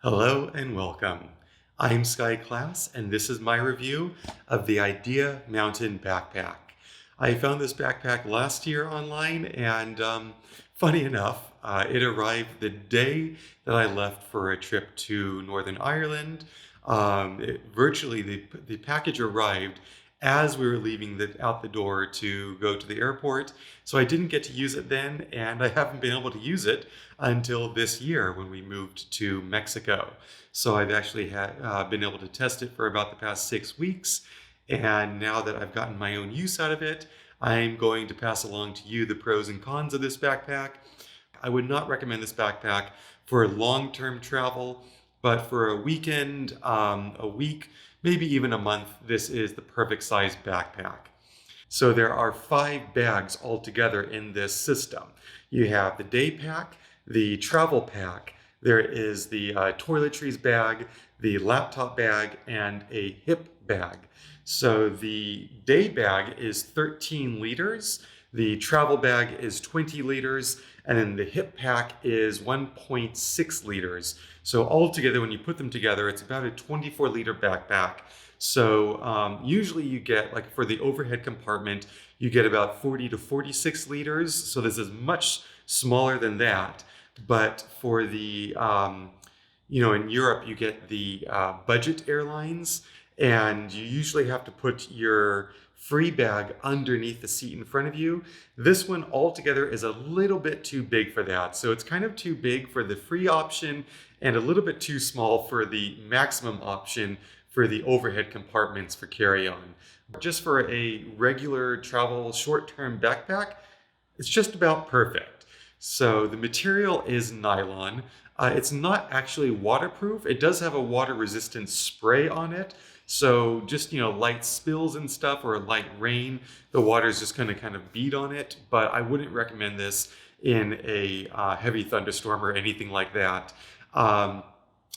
Hello and welcome. I'm Sky Class, and this is my review of the Idea Mountain Backpack. I found this backpack last year online, and funny enough, it arrived the day that I left for a trip to Northern Ireland. Virtually, the package arrived as we were leaving out the door to go to the airport. So I didn't get to use it then, and I haven't been able to use it until this year when we moved to Mexico. So I've actually been able to test it for about the past 6 weeks. And now that I've gotten my own use out of it, I'm going to pass along to you the pros and cons of this backpack. I would not recommend this backpack for long-term travel, but for a weekend, a week, maybe even a month, this is the perfect size backpack. So there are 5 bags altogether in this system. You have the day pack, the travel pack, there is the toiletries bag, the laptop bag, and a hip bag. So the day bag is 13 liters, the travel bag is 20 liters, and then the hip pack is 1.6 liters. So altogether, when you put them together, it's about a 24-liter backpack. So usually you get, like for the overhead compartment, you get about 40 to 46 liters. So this is much smaller than that. But for the, in Europe, you get the budget airlines, and you usually have to put your free bag underneath the seat in front of you. This one altogether is a little bit too big for that. So it's kind of too big for the free option and a little bit too small for the maximum option for the overhead compartments for carry-on. Just for a regular travel short-term backpack, it's just about perfect. So the material is nylon. It's not actually waterproof. It does have a water-resistant spray on it. So just, light spills and stuff or light rain, the water is just going to kind of beat on it. But I wouldn't recommend this in a heavy thunderstorm or anything like that.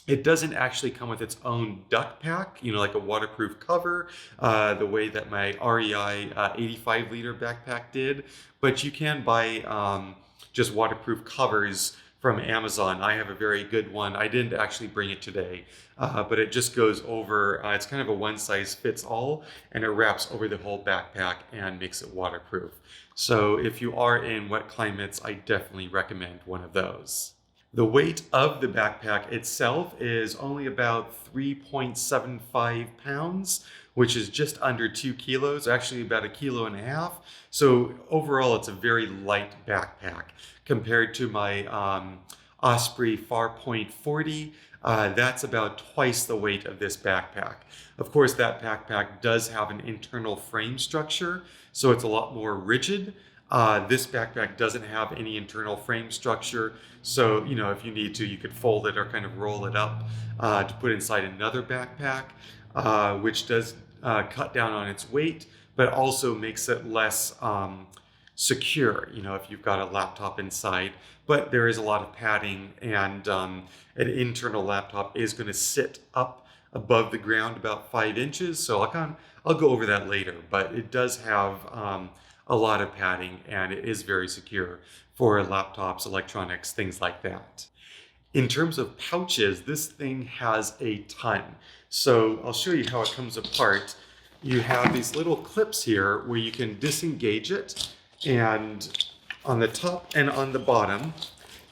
It doesn't actually come with its own duck pack, like a waterproof cover, the way that my REI 85-liter backpack did. But you can buy just waterproof covers from Amazon. I have a very good one. I didn't actually bring it today, but it just goes over, it's kind of a one-size-fits-all, and it wraps over the whole backpack and makes it waterproof. So if you are in wet climates, I definitely recommend one of those. The weight of the backpack itself is only about 3.75 pounds, which is just under 2 kilos, actually about 1.5 kilos. So overall, it's a very light backpack compared to my Osprey Farpoint 40. That's about twice the weight of this backpack. Of course, that backpack does have an internal frame structure, so it's a lot more rigid. This backpack doesn't have any internal frame structure, so if you need to, you could fold it or kind of roll it up to put inside another backpack, which does cut down on its weight, but also makes it less secure, if you've got a laptop inside. But there is a lot of padding, and an internal laptop is going to sit up above the ground about 5 inches. So I'll go over that later, but it does have a lot of padding, and it is very secure for laptops, electronics, things like that. In terms of pouches, this thing has a ton. So I'll show you how it comes apart. You have these little clips here where you can disengage it, and on the top and on the bottom,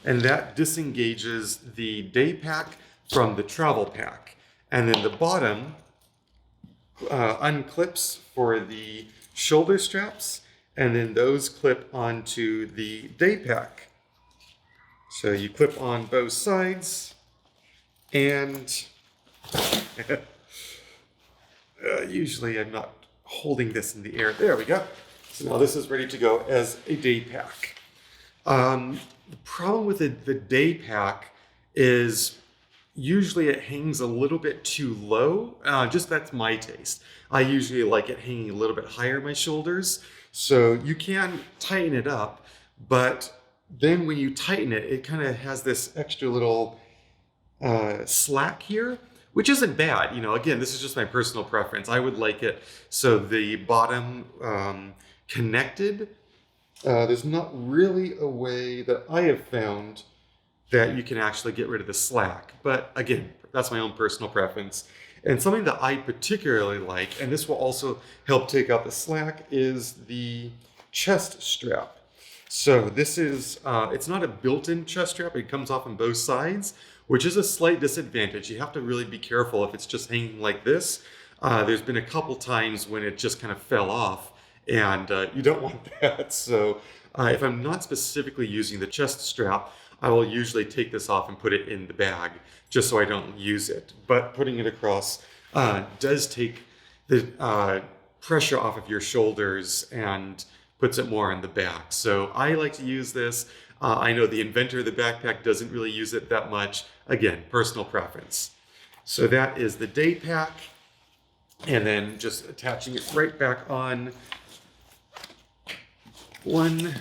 and that disengages the day pack from the travel pack. And then the bottom unclips for the shoulder straps, and then those clip onto the day pack. So you clip on both sides, and usually I'm not holding this in the air. There we go. So now this is ready to go as a day pack. The problem with the day pack is usually it hangs a little bit too low. Just that's my taste. I usually like it hanging a little bit higher my shoulders. So you can tighten it up, but then when you tighten it, it kind of has this extra little slack here, which isn't bad. Again, this is just my personal preference. I would like it so the bottom connected. There's not really a way that I have found that you can actually get rid of the slack. But again, that's my own personal preference. And something that I particularly like, and this will also help take out the slack, is the chest strap. So this is, it's not a built-in chest strap, it comes off on both sides, which is a slight disadvantage. You have to really be careful if it's just hanging like this. There's been a couple times when it just kind of fell off, and you don't want that. So if I'm not specifically using the chest strap, I will usually take this off and put it in the bag just so I don't use it. But putting it across does take the pressure off of your shoulders and puts it more on the back. So I like to use this. I know the inventor of the backpack doesn't really use it that much. Again, personal preference. So that is the day pack. And then just attaching it right back on. 1,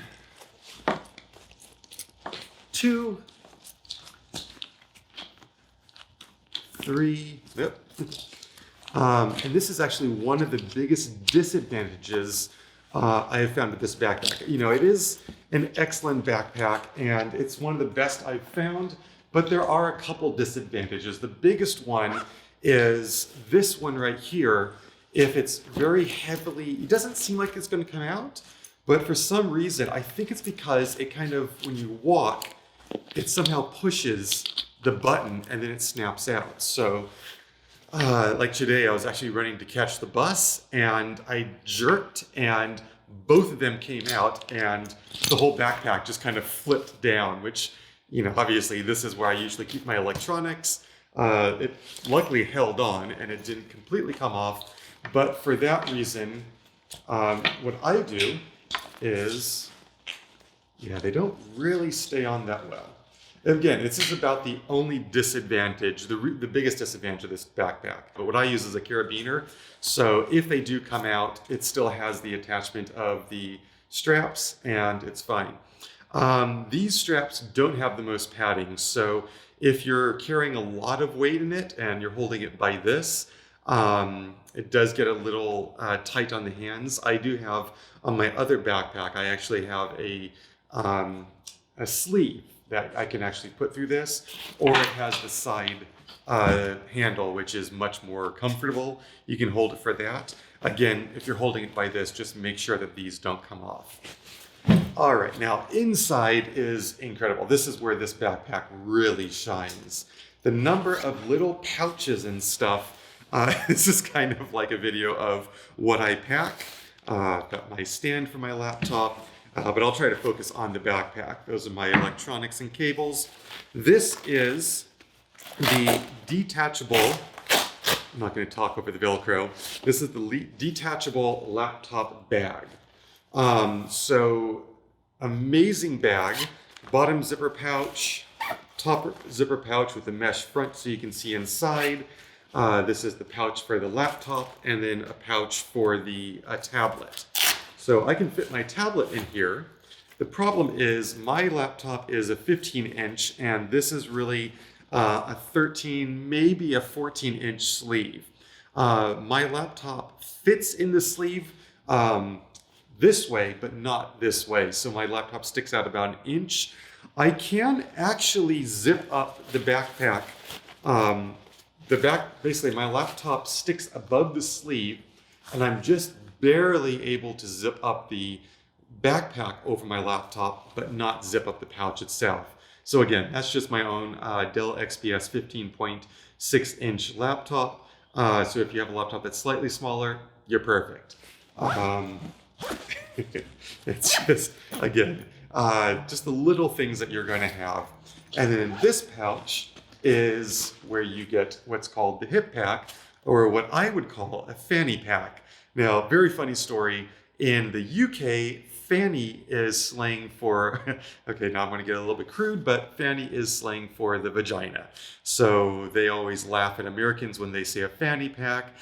2, 3. Yep. And this is actually one of the biggest disadvantages I have found with this backpack. You know, it is an excellent backpack and it's one of the best I've found, but there are a couple disadvantages. The biggest one is this one right here. If it's very heavily, it doesn't seem like it's going to come out, but for some reason, I think it's because it kind of, when you walk, it somehow pushes the button and then it snaps out. So like today, I was actually running to catch the bus and I jerked and both of them came out and the whole backpack just kind of flipped down, which, you know, obviously this is where I usually keep my electronics. It luckily held on and it didn't completely come off. But for that reason, what I do is, yeah, they don't really stay on that well. Again, this is about the only disadvantage, the biggest disadvantage of this backpack. But what I use is a carabiner. So if they do come out, it still has the attachment of the straps and it's fine. These straps don't have the most padding. So if you're carrying a lot of weight in it and you're holding it by this, it does get a little tight on the hands. I do have, on my other backpack, I actually have a sleeve that I can actually put through this, or it has the side handle, which is much more comfortable. You can hold it for that. Again, if you're holding it by this, just make sure that these don't come off. All right, now inside is incredible. This is where this backpack really shines. The number of little pouches and stuff. This is kind of like a video of what I pack. Got my stand for my laptop. But I'll try to focus on the backpack. Those are my electronics and cables. This is the detachable, I'm not going to talk over the Velcro. This is the detachable laptop bag. So amazing bag, bottom zipper pouch, top zipper pouch with a mesh front so you can see inside. This is the pouch for the laptop and then a pouch for the tablet. So I can fit my tablet in here. The problem is my laptop is a 15-inch and this is really a 13, maybe a 14-inch sleeve. My laptop fits in the sleeve this way, but not this way. So my laptop sticks out about an inch. I can actually zip up the backpack. Basically my laptop sticks above the sleeve and I'm just barely able to zip up the backpack over my laptop, but not zip up the pouch itself. So again, that's just my own Dell XPS 15.6-inch laptop. So if you have a laptop that's slightly smaller, you're perfect. It's just, again, just the little things that you're going to have. And then in this pouch is where you get what's called the hip pack, or what I would call a fanny pack. Now, very funny story. In the UK, fanny is slang for, okay, now I'm going to get a little bit crude, but fanny is slang for the vagina. So they always laugh at Americans when they say a fanny pack.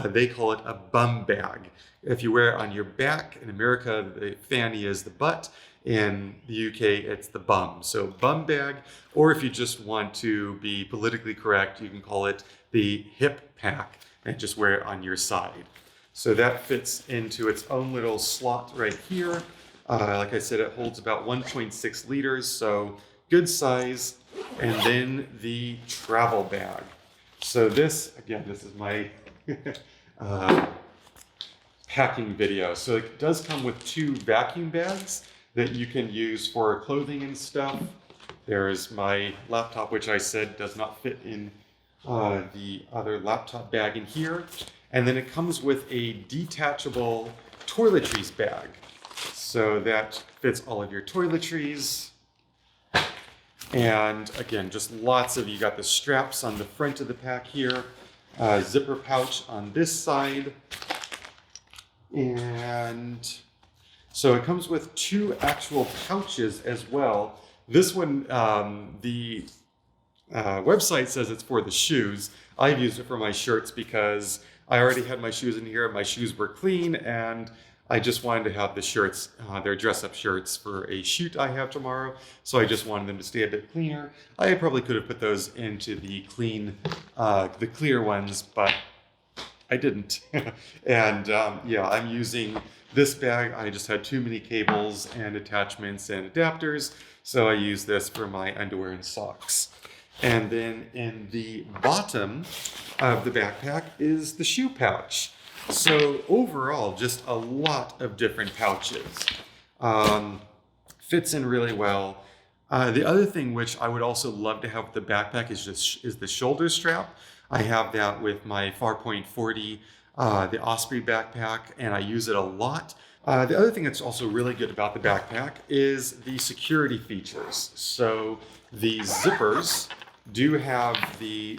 They call it a bum bag. If you wear it on your back, in America, the fanny is the butt. In the UK, it's the bum. So bum bag, or if you just want to be politically correct, you can call it the hip pack and just wear it on your side. So that fits into its own little slot right here. Like I said, it holds about 1.6 liters, so good size. And then the travel bag. So this, again, this is my packing video. So it does come with 2 vacuum bags that you can use for clothing and stuff. There's my laptop, which I said does not fit in the other laptop bag in here. And then it comes with a detachable toiletries bag. So that fits all of your toiletries. And again, just lots of, you got the straps on the front of the pack here, zipper pouch on this side. And so it comes with 2 actual pouches as well. This one, the website says it's for the shoes. I've used it for my shirts because I already had my shoes in here. My shoes were clean and I just wanted to have the shirts, they're dress-up shirts for a shoot I have tomorrow. So I just wanted them to stay a bit cleaner. I probably could have put those into the the clear ones, but I didn't. And yeah, I'm using this bag. I just had too many cables and attachments and adapters. So I use this for my underwear and socks. And then in the bottom of the backpack is the shoe pouch. So overall, just a lot of different pouches. Fits in really well. The other thing which I would also love to have with the backpack is the shoulder strap. I have that with my Farpoint 40, the Osprey backpack, and I use it a lot. The other thing that's also really good about the backpack is the security features. So the zippers do have the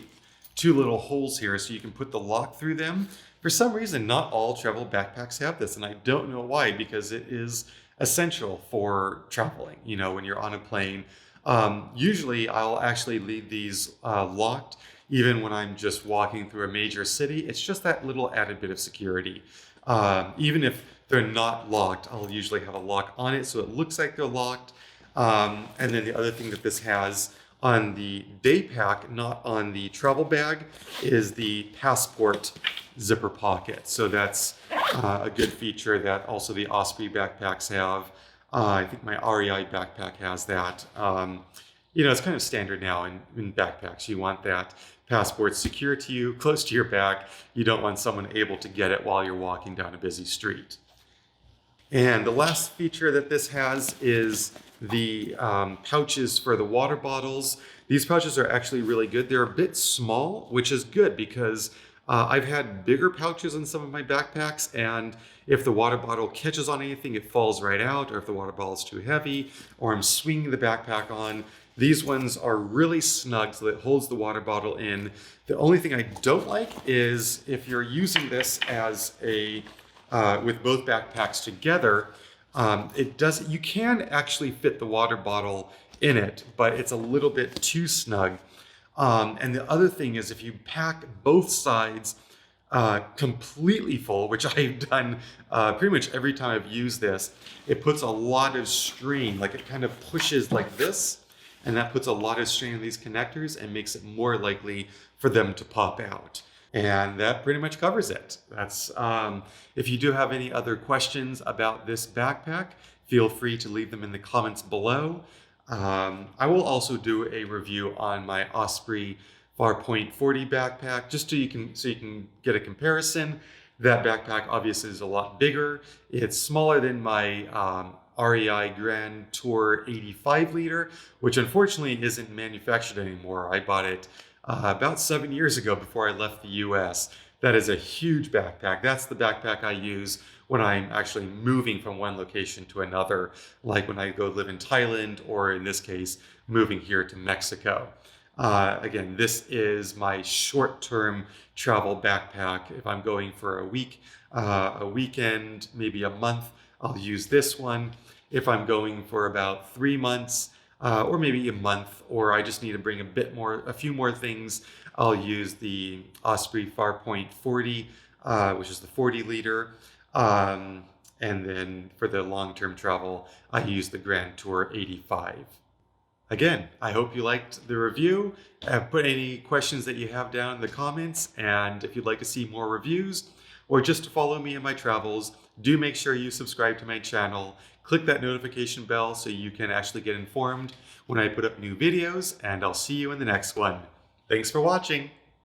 2 little holes here, so you can put the lock through them. For some reason, not all travel backpacks have this, and I don't know why, because it is essential for traveling, you know, when you're on a plane. Usually, I'll actually leave these locked, even when I'm just walking through a major city. It's just that little added bit of security. Even if they're not locked, I'll usually have a lock on it, so it looks like they're locked. And then the other thing that this has on the day pack, not on the travel bag, is the passport zipper pocket. So that's a good feature that also the Osprey backpacks have. I think my REI backpack has that. You know, it's kind of standard now in backpacks. You want that passport secure to you, close to your back. You don't want someone able to get it while you're walking down a busy street. And the last feature that this has is the pouches for the water bottles. These pouches are actually really good. They're a bit small, which is good because I've had bigger pouches in some of my backpacks, and if the water bottle catches on anything, it falls right out, or if the water bottle is too heavy, or I'm swinging the backpack on. These ones are really snug, so that it holds the water bottle in. The only thing I don't like is if you're using this as a with both backpacks together, you can actually fit the water bottle in it, but it's a little bit too snug. And the other thing is if you pack both sides completely full, which I've done pretty much every time I've used this, it puts a lot of strain, like it kind of pushes like this, and that puts a lot of strain on these connectors and makes it more likely for them to pop out. And that pretty much covers it. That's if you do have any other questions about this backpack, feel free to leave them in the comments below. I will also do a review on my Osprey Farpoint 40 backpack, just so you can get a comparison. That backpack obviously is a lot bigger. It's smaller than my REI Grand Tour 85 liter, which unfortunately isn't manufactured anymore. I bought it about 7 years ago before I left the US. That is a huge backpack. That's the backpack I use when I'm actually moving from one location to another, like when I go live in Thailand, or in this case, moving here to Mexico. Again, this is my short-term travel backpack. If I'm going for a week, a weekend, maybe a month, I'll use this one. If I'm going for about 3 months, or maybe a month, or I just need to bring a few more things, I'll use the Osprey Farpoint 40, which is the 40 liter. And then for the long-term travel, I use the Grand Tour 85. Again, I hope you liked the review. Put any questions that you have down in the comments, and if you'd like to see more reviews, or just to follow me in my travels, do make sure you subscribe to my channel. Click that notification bell so you can actually get informed when I put up new videos, and I'll see you in the next one. Thanks for watching.